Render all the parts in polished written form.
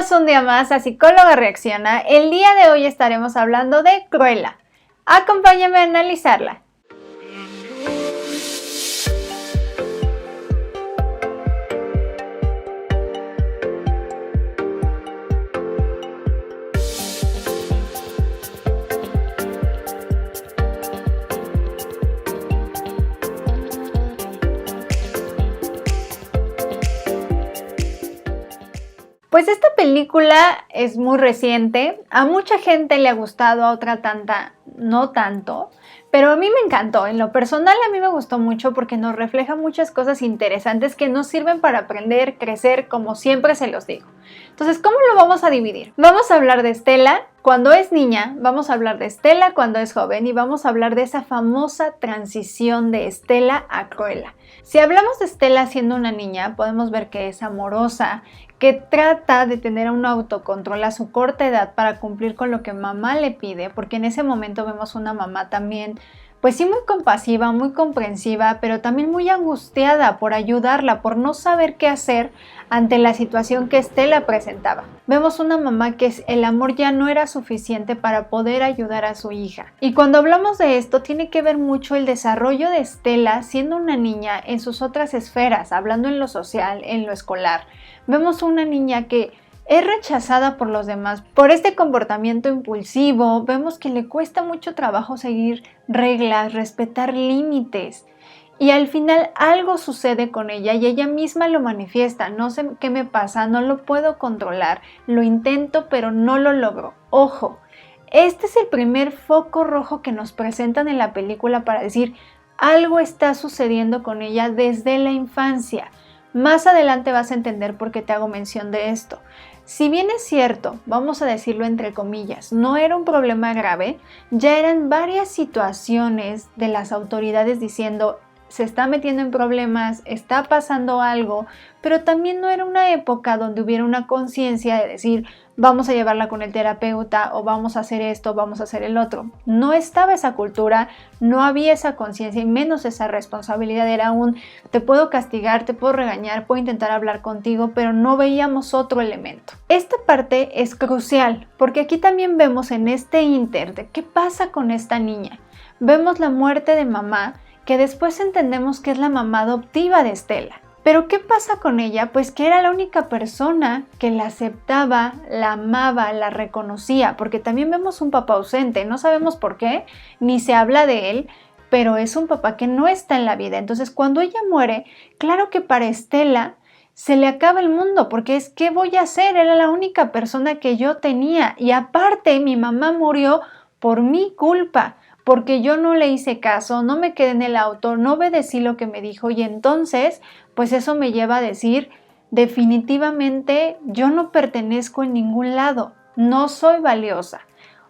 Bienvenidos un día más a Psicóloga Reacciona. El día de hoy estaremos hablando de Cruella. Acompáñame a analizarla. Pues esta película es muy reciente, a mucha gente le ha gustado, a otra tanta no tanto, pero a mí me encantó. En lo personal a mí me gustó mucho porque nos refleja muchas cosas interesantes que nos sirven para aprender, crecer, como siempre se los digo. Entonces, ¿cómo lo vamos a dividir? Vamos a hablar de Stella cuando es niña, vamos a hablar de Stella cuando es joven y vamos a hablar de esa famosa transición de Stella a Cruella. Si hablamos de Stella siendo una niña, podemos ver que es amorosa, que trata de tener un autocontrol a su corta edad para cumplir con lo que mamá le pide, porque en ese momento vemos una mamá también, pues sí, muy compasiva, muy comprensiva, pero también muy angustiada por ayudarla, por no saber qué hacer ante la situación que Stella presentaba. Vemos una mamá que el amor ya no era suficiente para poder ayudar a su hija. Y cuando hablamos de esto, tiene que ver mucho el desarrollo de Stella siendo una niña en sus otras esferas, hablando en lo social, en lo escolar. Vemos una niña que es rechazada por los demás por este comportamiento impulsivo. Vemos que le cuesta mucho trabajo seguir reglas, respetar límites. Y al final algo sucede con ella y ella misma lo manifiesta. No sé qué me pasa, no lo puedo controlar. Lo intento, pero no lo logro. Ojo, este es el primer foco rojo que nos presentan en la película para decir algo está sucediendo con ella desde la infancia. Más adelante vas a entender por qué te hago mención de esto. Si bien es cierto, vamos a decirlo entre comillas, no era un problema grave, ya eran varias situaciones de las autoridades diciendo se está metiendo en problemas, está pasando algo, pero también no era una época donde hubiera una conciencia de decir vamos a llevarla con el terapeuta o vamos a hacer esto, vamos a hacer el otro. No estaba esa cultura, no había esa conciencia y menos esa responsabilidad. Era un te puedo castigar, te puedo regañar, puedo intentar hablar contigo, pero no veíamos otro elemento. Esta parte es crucial porque aquí también vemos en este inter de qué pasa con esta niña. Vemos la muerte de mamá, que después entendemos que es la mamá adoptiva de Stella. Pero ¿qué pasa con ella? Pues que era la única persona que la aceptaba, la amaba, la reconocía, porque también vemos un papá ausente, no sabemos por qué, ni se habla de él, pero es un papá que no está en la vida. Entonces cuando ella muere, claro que para Stella se le acaba el mundo, porque es ¿qué voy a hacer? Era la única persona que yo tenía y aparte mi mamá murió por mi culpa, porque yo no le hice caso, no me quedé en el auto, no obedecí lo que me dijo y entonces pues eso me lleva a decir definitivamente yo no pertenezco en ningún lado, no soy valiosa.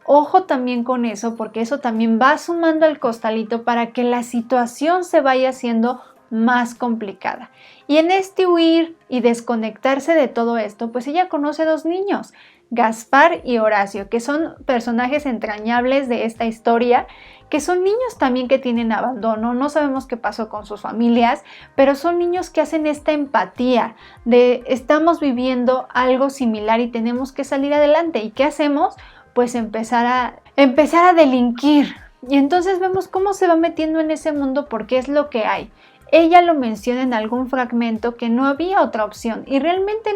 Ojo también con eso porque eso también va sumando al costalito para que la situación se vaya haciendo más complicada. Y en este huir y desconectarse de todo esto, pues ella conoce dos niños, Gaspar y Horacio, que son personajes entrañables de esta historia, que son niños también que tienen abandono, no sabemos qué pasó con sus familias, pero son niños que hacen esta empatía de estamos viviendo algo similar y tenemos que salir adelante. ¿Y qué hacemos? Pues empezar a delinquir. Y entonces vemos cómo se va metiendo en ese mundo porque es lo que hay. Ella lo menciona en algún fragmento que no había otra opción y realmente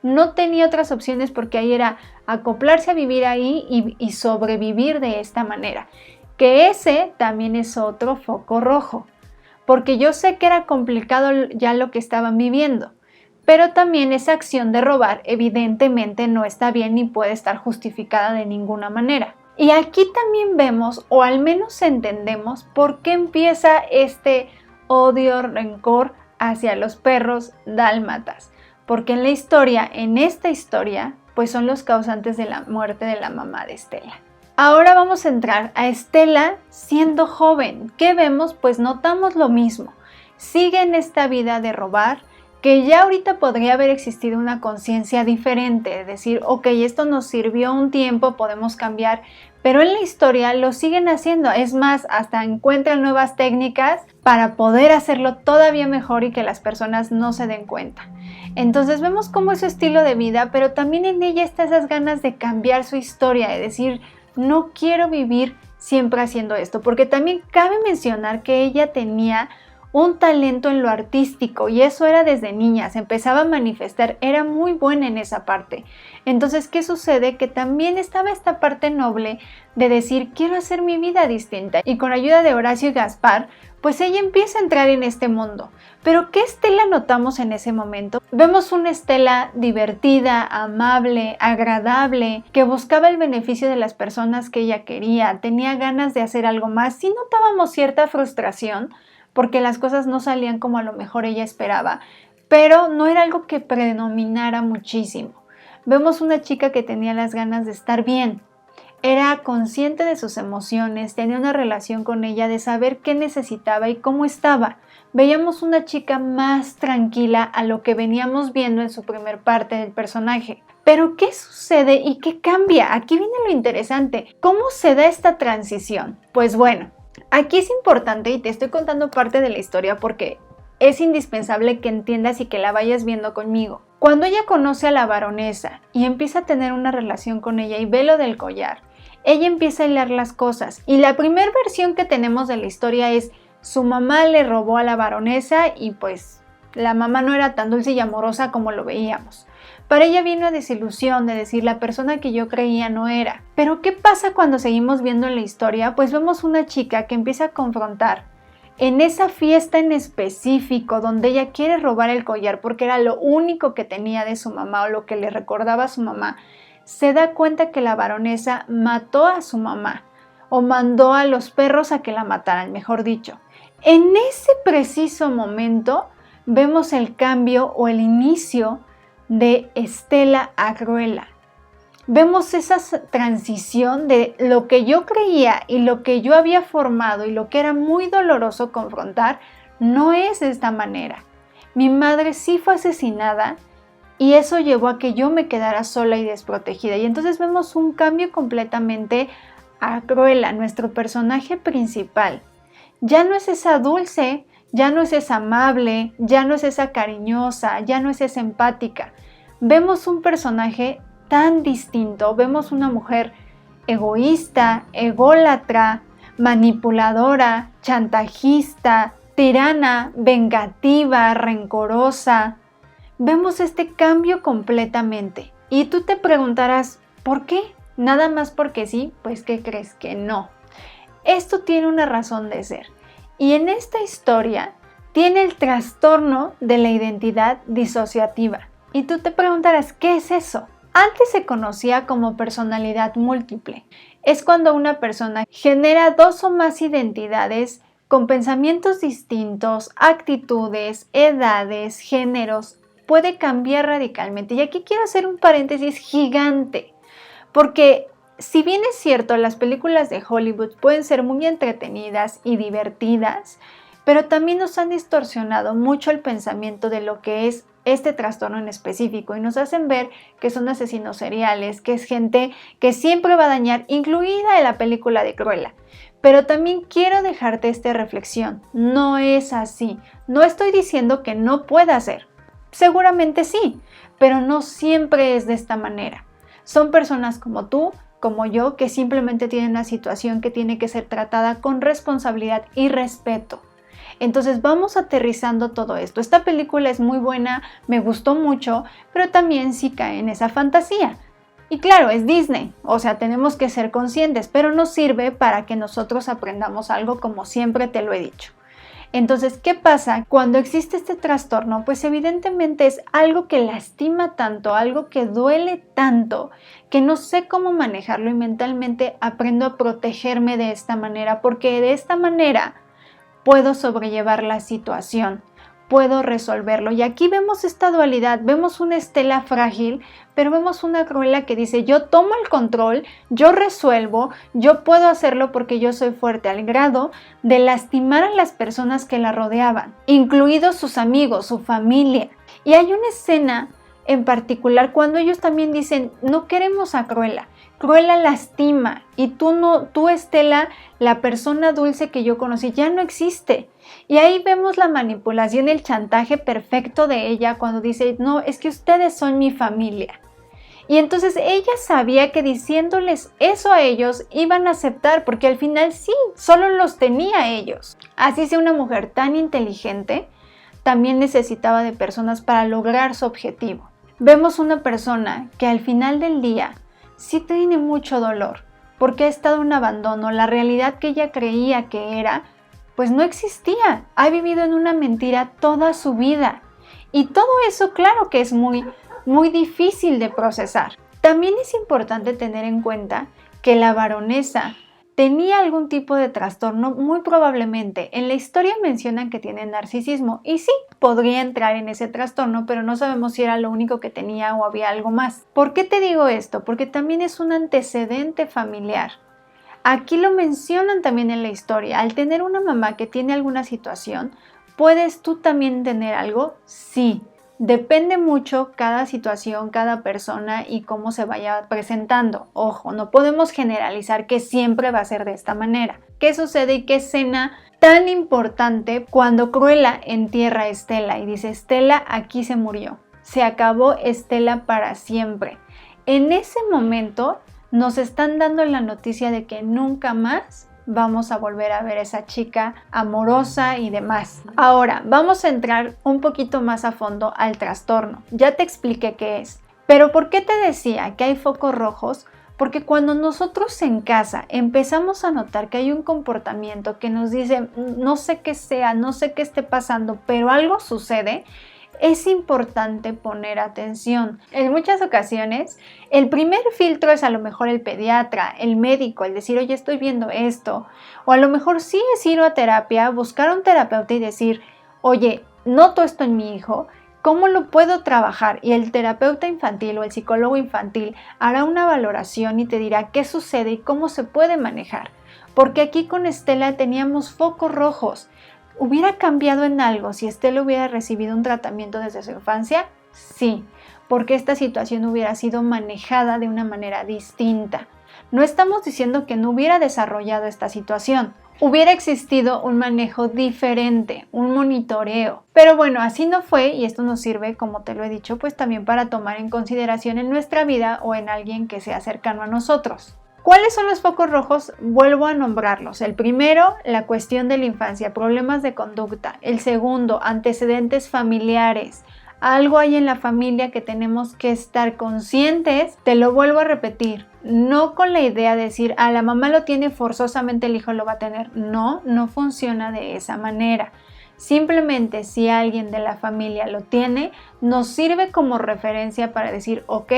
no tenía otras opciones porque ahí era acoplarse a vivir ahí y sobrevivir de esta manera. Que ese también es otro foco rojo, porque yo sé que era complicado ya lo que estaban viviendo, pero también esa acción de robar evidentemente no está bien ni puede estar justificada de ninguna manera. Y aquí también vemos, o al menos entendemos, por qué empieza este odio, rencor hacia los perros dálmatas. Porque en esta historia, pues son los causantes de la muerte de la mamá de Stella. Ahora vamos a entrar a Stella siendo joven. ¿Qué vemos? Pues notamos lo mismo. Sigue en esta vida de robar, que ya ahorita podría haber existido una conciencia diferente, de decir, ok, esto nos sirvió un tiempo, podemos cambiar, pero en la historia lo siguen haciendo. Es más, hasta encuentran nuevas técnicas para poder hacerlo todavía mejor y que las personas no se den cuenta. Entonces vemos cómo es su estilo de vida, pero también en ella está esas ganas de cambiar su historia, de decir, no quiero vivir siempre haciendo esto, porque también cabe mencionar que ella tenía un talento en lo artístico y eso era desde niña, se empezaba a manifestar, era muy buena en esa parte. Entonces, ¿qué sucede? Que también estaba esta parte noble de decir, quiero hacer mi vida distinta, y con ayuda de Horacio y Gaspar, pues ella empieza a entrar en este mundo. Pero ¿qué Estela notamos en ese momento? Vemos una Estela divertida, amable, agradable, que buscaba el beneficio de las personas que ella quería, tenía ganas de hacer algo más. Sí notábamos cierta frustración porque las cosas no salían como a lo mejor ella esperaba, pero no era algo que predominara muchísimo. Vemos una chica que tenía las ganas de estar bien, era consciente de sus emociones, tenía una relación con ella de saber qué necesitaba y cómo estaba. Veíamos una chica más tranquila a lo que veníamos viendo en su primer parte del personaje. Pero ¿qué sucede y qué cambia? Aquí viene lo interesante. ¿Cómo se da esta transición? Pues bueno, aquí es importante y te estoy contando parte de la historia porque es indispensable que entiendas y que la vayas viendo conmigo. Cuando ella conoce a la baronesa y empieza a tener una relación con ella y ve lo del collar, ella empieza a hilar las cosas y la primera versión que tenemos de la historia es su mamá le robó a la baronesa y pues la mamá no era tan dulce y amorosa como lo veíamos. Para ella viene una desilusión de decir la persona que yo creía no era. Pero ¿qué pasa cuando seguimos viendo la historia? Pues vemos una chica que empieza a confrontar en esa fiesta en específico donde ella quiere robar el collar porque era lo único que tenía de su mamá o lo que le recordaba a su mamá. Se da cuenta que la baronesa mató a su mamá o mandó a los perros a que la mataran, mejor dicho. En ese preciso momento vemos el cambio o el inicio de Estela a Cruella. Vemos esa transición de lo que yo creía y lo que yo había formado y lo que era muy doloroso confrontar, no es de esta manera. Mi madre sí fue asesinada y eso llevó a que yo me quedara sola y desprotegida. Y entonces vemos un cambio completamente a Cruella, nuestro personaje principal. Ya no es esa dulce, ya no es esa amable, ya no es esa cariñosa, ya no es esa empática. Vemos un personaje tan distinto, vemos una mujer egoísta, ególatra, manipuladora, chantajista, tirana, vengativa, rencorosa. Vemos este cambio completamente. Y tú te preguntarás, ¿por qué? ¿Nada más porque sí? Pues ¿qué crees? Que no. Esto tiene una razón de ser. Y en esta historia tiene el trastorno de la identidad disociativa. Y tú te preguntarás, ¿qué es eso? Antes se conocía como personalidad múltiple. Es cuando una persona genera dos o más identidades con pensamientos distintos, actitudes, edades, géneros. Puede cambiar radicalmente. Y aquí quiero hacer un paréntesis gigante. Porque si bien es cierto, las películas de Hollywood pueden ser muy entretenidas y divertidas, pero también nos han distorsionado mucho el pensamiento de lo que es este trastorno en específico y nos hacen ver que son asesinos seriales, que es gente que siempre va a dañar, incluida en la película de Cruella. Pero también quiero dejarte esta reflexión, no es así. No estoy diciendo que no pueda ser, seguramente sí, pero no siempre es de esta manera. Son personas como tú, como yo, que simplemente tienen una situación que tiene que ser tratada con responsabilidad y respeto. Entonces vamos aterrizando todo esto. Esta película es muy buena, me gustó mucho, pero también sí cae en esa fantasía. Y claro, es Disney, o sea, tenemos que ser conscientes, pero nos sirve para que nosotros aprendamos algo como siempre te lo he dicho. Entonces, ¿qué pasa? Cuando existe este trastorno, pues evidentemente es algo que lastima tanto, algo que duele tanto, que no sé cómo manejarlo y mentalmente aprendo a protegerme de esta manera, porque de esta manera puedo sobrellevar la situación, puedo resolverlo. Y aquí vemos esta dualidad, vemos una Estela frágil, pero vemos una Cruella que dice, yo tomo el control, yo resuelvo, yo puedo hacerlo porque yo soy fuerte, al grado de lastimar a las personas que la rodeaban, incluidos sus amigos, su familia. Y hay una escena en particular cuando ellos también dicen, no queremos a Cruella. Cruella lastima y tú Estela, la persona dulce que yo conocí, ya no existe. Y ahí vemos la manipulación, el chantaje perfecto de ella cuando dice, no, es que ustedes son mi familia. Y entonces ella sabía que diciéndoles eso a ellos iban a aceptar, porque al final sí, solo los tenía a ellos. Así sea una mujer tan inteligente, también necesitaba de personas para lograr su objetivo. Vemos una persona que al final del día sí tiene mucho dolor, porque ha estado en abandono, la realidad que ella creía que era, pues no existía. Ha vivido en una mentira toda su vida. Y todo eso, claro que es muy difícil de procesar. También es importante tener en cuenta que la baronesa tenía algún tipo de trastorno, muy probablemente. En la historia mencionan que tiene narcisismo y sí, podría entrar en ese trastorno, pero no sabemos si era lo único que tenía o había algo más. ¿Por qué te digo esto? Porque también es un antecedente familiar. Aquí lo mencionan también en la historia. Al tener una mamá que tiene alguna situación, ¿puedes tú también tener algo? Sí. Depende mucho cada situación, cada persona y cómo se vaya presentando. Ojo, no podemos generalizar que siempre va a ser de esta manera. ¿Qué sucede y qué escena tan importante cuando Cruella entierra a Estela y dice, Estela aquí se murió? Se acabó Estela para siempre. En ese momento nos están dando la noticia de que nunca más vamos a volver a ver a esa chica amorosa y demás. Ahora, vamos a entrar un poquito más a fondo al trastorno. Ya te expliqué qué es. Pero ¿por qué te decía que hay focos rojos? Porque cuando nosotros en casa empezamos a notar que hay un comportamiento que nos dice, no sé qué sea, no sé qué esté pasando, pero algo sucede, es importante poner atención. En muchas ocasiones, el primer filtro es a lo mejor el pediatra, el médico, el decir, oye, estoy viendo esto. O a lo mejor sí es ir a terapia, buscar a un terapeuta y decir, oye, noto esto en mi hijo, ¿cómo lo puedo trabajar? Y el terapeuta infantil o el psicólogo infantil hará una valoración y te dirá qué sucede y cómo se puede manejar. Porque aquí con Estela teníamos focos rojos. ¿Hubiera cambiado en algo si Estela hubiera recibido un tratamiento desde su infancia? Sí, porque esta situación hubiera sido manejada de una manera distinta. No estamos diciendo que no hubiera desarrollado esta situación. Hubiera existido un manejo diferente, un monitoreo. Pero bueno, así no fue y esto nos sirve, como te lo he dicho, pues también para tomar en consideración en nuestra vida o en alguien que sea cercano a nosotros. ¿Cuáles son los focos rojos? Vuelvo a nombrarlos. El primero, la cuestión de la infancia, problemas de conducta. El segundo, antecedentes familiares. Algo hay en la familia que tenemos que estar conscientes. Te lo vuelvo a repetir. No con la idea de decir, a la mamá lo tiene, forzosamente el hijo lo va a tener. No, no funciona de esa manera. Simplemente si alguien de la familia lo tiene, nos sirve como referencia para decir, ok,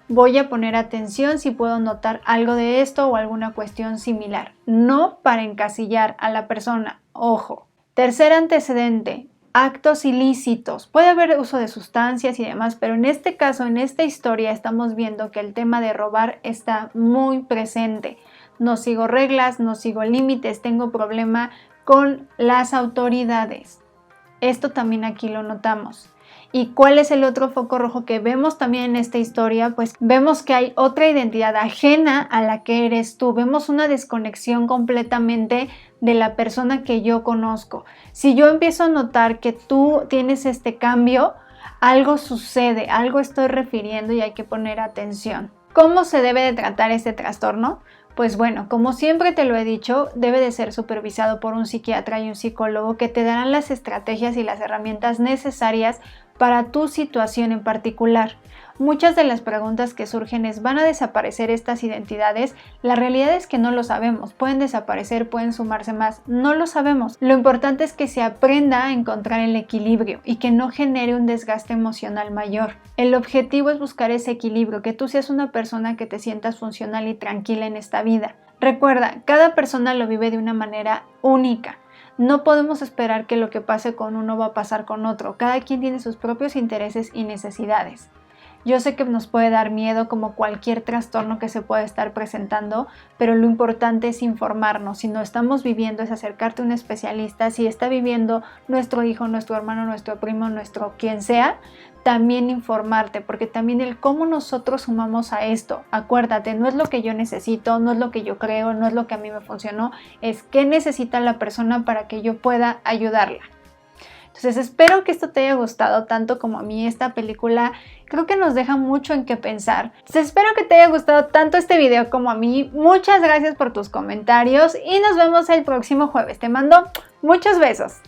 voy a poner atención si puedo notar algo de esto o alguna cuestión similar. No para encasillar a la persona. Ojo. Tercer antecedente. Actos ilícitos. Puede haber uso de sustancias y demás, pero en este caso, en esta historia, estamos viendo que el tema de robar está muy presente. No sigo reglas, no sigo límites, tengo problema con las autoridades. Esto también aquí lo notamos. ¿Y cuál es el otro foco rojo que vemos también en esta historia? Pues vemos que hay otra identidad ajena a la que eres tú. Vemos una desconexión completamente de la persona que yo conozco. Si yo empiezo a notar que tú tienes este cambio, algo sucede, algo estoy refiriendo y hay que poner atención. ¿Cómo se debe de tratar este trastorno? Pues bueno, como siempre te lo he dicho, debe de ser supervisado por un psiquiatra y un psicólogo que te darán las estrategias y las herramientas necesarias para tu situación en particular. Muchas de las preguntas que surgen es, ¿van a desaparecer estas identidades? La realidad es que no lo sabemos. Pueden desaparecer, pueden sumarse más. No lo sabemos. Lo importante es que se aprenda a encontrar el equilibrio y que no genere un desgaste emocional mayor. El objetivo es buscar ese equilibrio, que tú seas una persona que te sientas funcional y tranquila en esta vida. Recuerda, cada persona lo vive de una manera única. No podemos esperar que lo que pase con uno va a pasar con otro. Cada quien tiene sus propios intereses y necesidades. Yo sé que nos puede dar miedo como cualquier trastorno que se pueda estar presentando, pero lo importante es informarnos. Si no estamos viviendo es acercarte a un especialista. Si está viviendo nuestro hijo, nuestro hermano, nuestro primo, nuestro quien sea, también informarte, porque también el cómo nosotros sumamos a esto. Acuérdate, no es lo que yo necesito, no es lo que yo creo, no es lo que a mí me funcionó, es qué necesita la persona para que yo pueda ayudarla. Entonces espero que esto te haya gustado tanto como a mí. Esta película creo que nos deja mucho en qué pensar. Entonces espero que te haya gustado tanto este video como a mí. Muchas gracias por tus comentarios y nos vemos el próximo jueves. Te mando muchos besos.